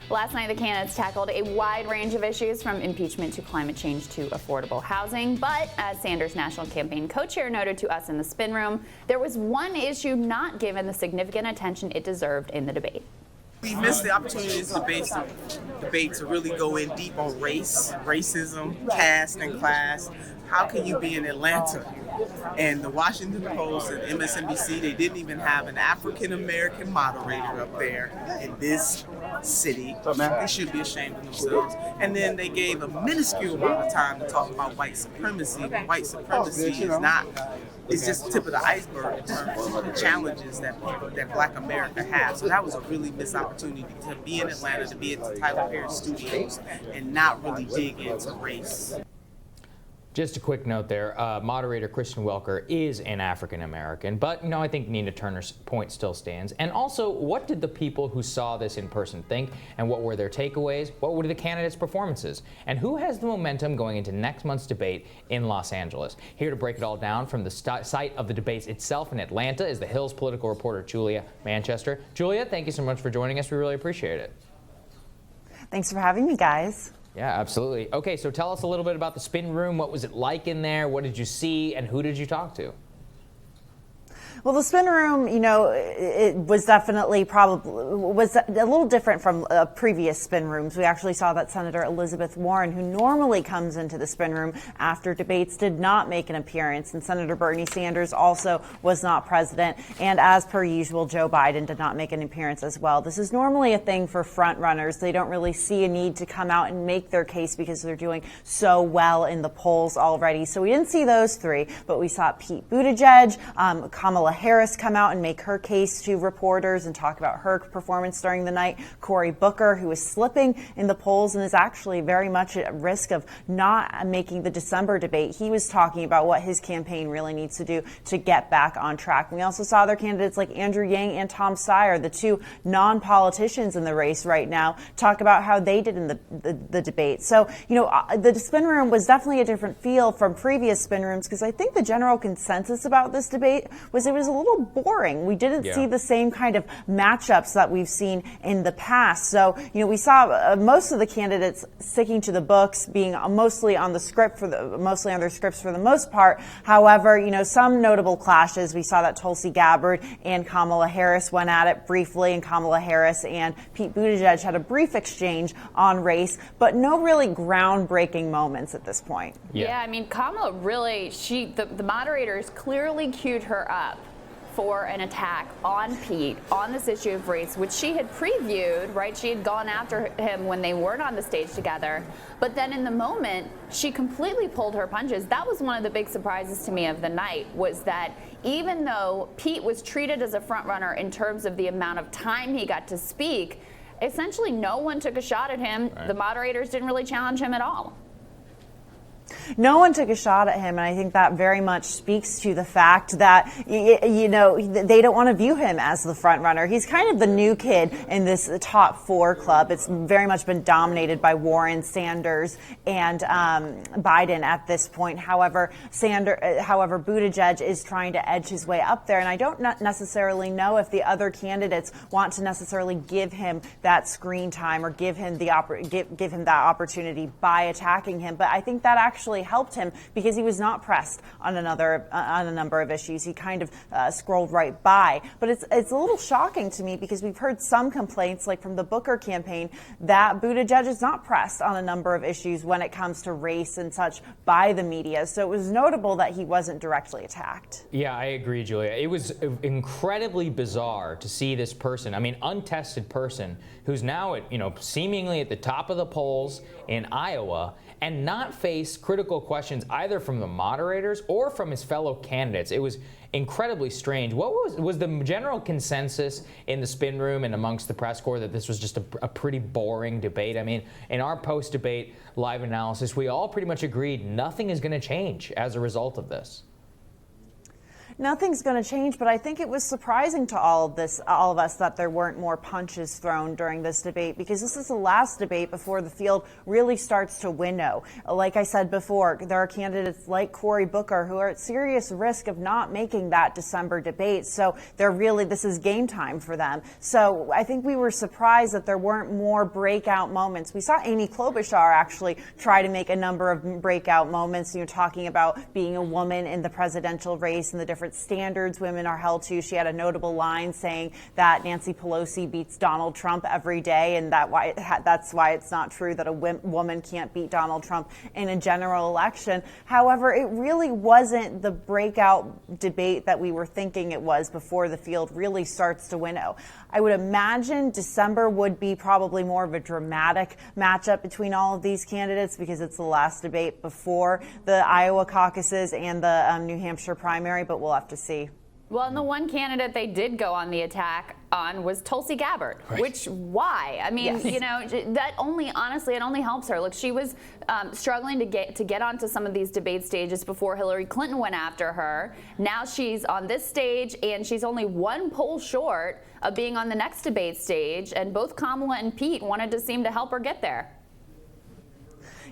Last night, the candidates tackled a wide range of issues from impeachment to climate change to affordable housing. But as Sanders' national campaign co-chair noted to us in the spin room, there was one issue not given the significant attention it deserved in the debate. We missed the opportunity in this debate to really go in deep on race, racism, caste, and class. How can you be in Atlanta? And the Washington Post and MSNBC, they didn't even have an African-American moderator up there in this city. They should be ashamed of themselves. And then they gave a minuscule amount of time to talk about white supremacy. White supremacy is not, it's just the tip of the iceberg in terms of the challenges that Black America has. So that was a really missed opportunity to be in Atlanta, to be at the Tyler Perry Studios, and not really dig into race. Just a quick note there, moderator Kristen Welker is an African American, but I think Nina Turner's point still stands. And also, what did the people who saw this in person think, and what were their takeaways? What were the candidates' performances? And who has the momentum going into next month's debate in Los Angeles? Here to break it all down from the site of the debates itself in Atlanta is the Hill's political reporter Julia Manchester. Julia, thank you so much for joining us. We really appreciate it. Thanks for having me, guys. Yeah, absolutely. Okay, so tell us a little bit about the spin room. What was it like in there? What did you see? And who did you talk to? Well, the spin room, it was definitely was a little different from previous spin rooms. We actually saw that Senator Elizabeth Warren, who normally comes into the spin room after debates, did not make an appearance. And Senator Bernie Sanders also was not present. And as per usual, Joe Biden did not make an appearance as well. This is normally a thing for front runners. They don't really see a need to come out and make their case because they're doing so well in the polls already. So we didn't see those three, but we saw Pete Buttigieg, Kamala Harris come out and make her case to reporters and talk about her performance during the night. Cory Booker, who is slipping in the polls and is actually very much at risk of not making the December debate. He was talking about what his campaign really needs to do to get back on track. We also saw other candidates like Andrew Yang and Tom Steyer, the two non-politicians in the race right now, talk about how they did in the debate. So, the spin room was definitely a different feel from previous spin rooms because I think the general consensus about this debate was it was a little boring. We didn't see the same kind of matchups that we've seen in the past. So, we saw most of the candidates sticking to the books, being mostly on their scripts for the most part. However, some notable clashes. We saw that Tulsi Gabbard and Kamala Harris went at it briefly, and Kamala Harris and Pete Buttigieg had a brief exchange on race, but no really groundbreaking moments at this point. Yeah, Kamala really, the moderators clearly queued her up for an attack on Pete on this issue of race, which she had previewed, right? She had gone after him when they weren't on the stage together. But then in the moment, she completely pulled her punches. That was one of the big surprises to me of the night, was that even though Pete was treated as a front runner in terms of the amount of time he got to speak, essentially no one took a shot at him. Right. The moderators didn't really challenge him at all. No one took a shot at him, and I think that very much speaks to the fact that, they don't want to view him as the front runner. He's kind of the new kid in this top four club. It's very much been dominated by Warren, Sanders, and Biden at this point. However, Buttigieg is trying to edge his way up there, and I don't necessarily know if the other candidates want to necessarily give him that screen time or give him that opportunity by attacking him. But I think that actually helped him because he was not pressed on a number of issues. He kind of scrolled right by. But it's a little shocking to me because we've heard some complaints, like from the Booker campaign, that Buttigieg is not pressed on a number of issues when it comes to race and such by the media. So it was notable that he wasn't directly attacked. Yeah, I agree, Julia. It was incredibly bizarre to see this person, untested person, who's now at, seemingly at the top of the polls in Iowa, and not face critical questions either from the moderators or from his fellow candidates. It was incredibly strange. What was the general consensus in the spin room and amongst the press corps that this was just a pretty boring debate? In our post-debate live analysis, we all pretty much agreed nothing is going to change as a result of this. Nothing's going to change, but I think it was surprising to all of us, that there weren't more punches thrown during this debate, because this is the last debate before the field really starts to winnow. Like I said before, there are candidates like Cory Booker who are at serious risk of not making that December debate. So this is game time for them. So I think we were surprised that there weren't more breakout moments. We saw Amy Klobuchar actually try to make a number of breakout moments, talking about being a woman in the presidential race and the different standards women are held to. She had a notable line saying that Nancy Pelosi beats Donald Trump every day, and that's why it's not true that a woman can't beat Donald Trump in a general election. However, it really wasn't the breakout debate that we were thinking it was before the field really starts to winnow. I would imagine December would be probably more of a dramatic matchup between all of these candidates, because it's the last debate before the Iowa caucuses and the New Hampshire primary, but we'll have to see. Well, and the one candidate they did go on the attack on was Tulsi Gabbard, right. Why? I mean, Yes. that honestly, it only helps her. Look, she was struggling to get onto some of these debate stages before Hillary Clinton went after her. Now she's on this stage, and she's only one poll short of being on the next debate stage, and both Kamala and Pete wanted to seem to help her get there.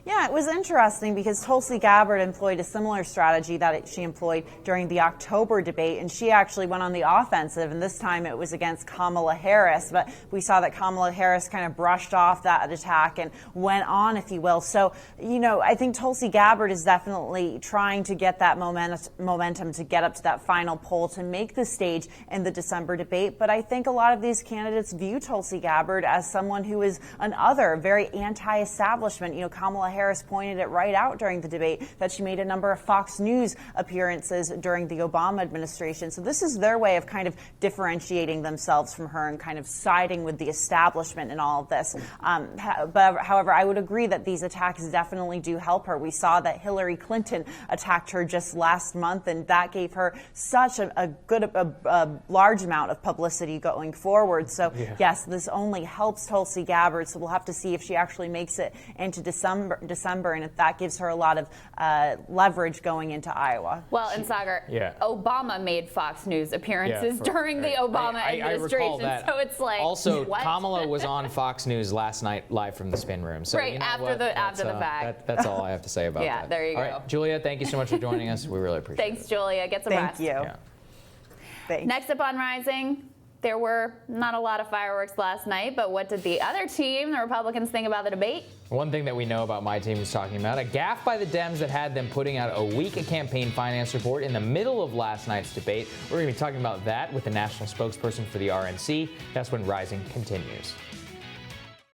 Yeah, it was interesting because Tulsi Gabbard employed a similar strategy that she employed during the October debate, and she actually went on the offensive, and this time it was against Kamala Harris. But we saw that Kamala Harris kind of brushed off that attack and went on, if you will. So, I think Tulsi Gabbard is definitely trying to get that momentum to get up to that final poll to make the stage in the December debate. But I think a lot of these candidates view Tulsi Gabbard as someone who is very anti-establishment. Kamala Harris pointed it right out during the debate that she made a number of Fox News appearances during the Obama administration. So this is their way of kind of differentiating themselves from her and kind of siding with the establishment in all of this. But however, I would agree that these attacks definitely do help her. We saw that Hillary Clinton attacked her just last month, and that gave her such a large amount of publicity going forward. So yes, this only helps Tulsi Gabbard. So we'll have to see if she actually makes it into December, and if that gives her a lot of leverage going into Iowa. Well, and Sagar, Obama made Fox News appearances during the Obama administration. I recall that. So it's like, also, what? Kamala was on Fox News last night live from the spin room. So after the fact. That's all I have to say about that. Yeah, there you go. All right, Julia, thank you so much for joining us. We really appreciate it. Thanks, Julia. Get some rest. Thank you. Yeah. Thanks. Next up on Rising, there were not a lot of fireworks last night, but what did the other team, the Republicans, think about the debate? One thing that we know about my team is talking about a gaffe by the Dems that had them putting out a weak campaign finance report in the middle of last night's debate. We're going to be talking about that with the national spokesperson for the RNC. That's when Rising continues.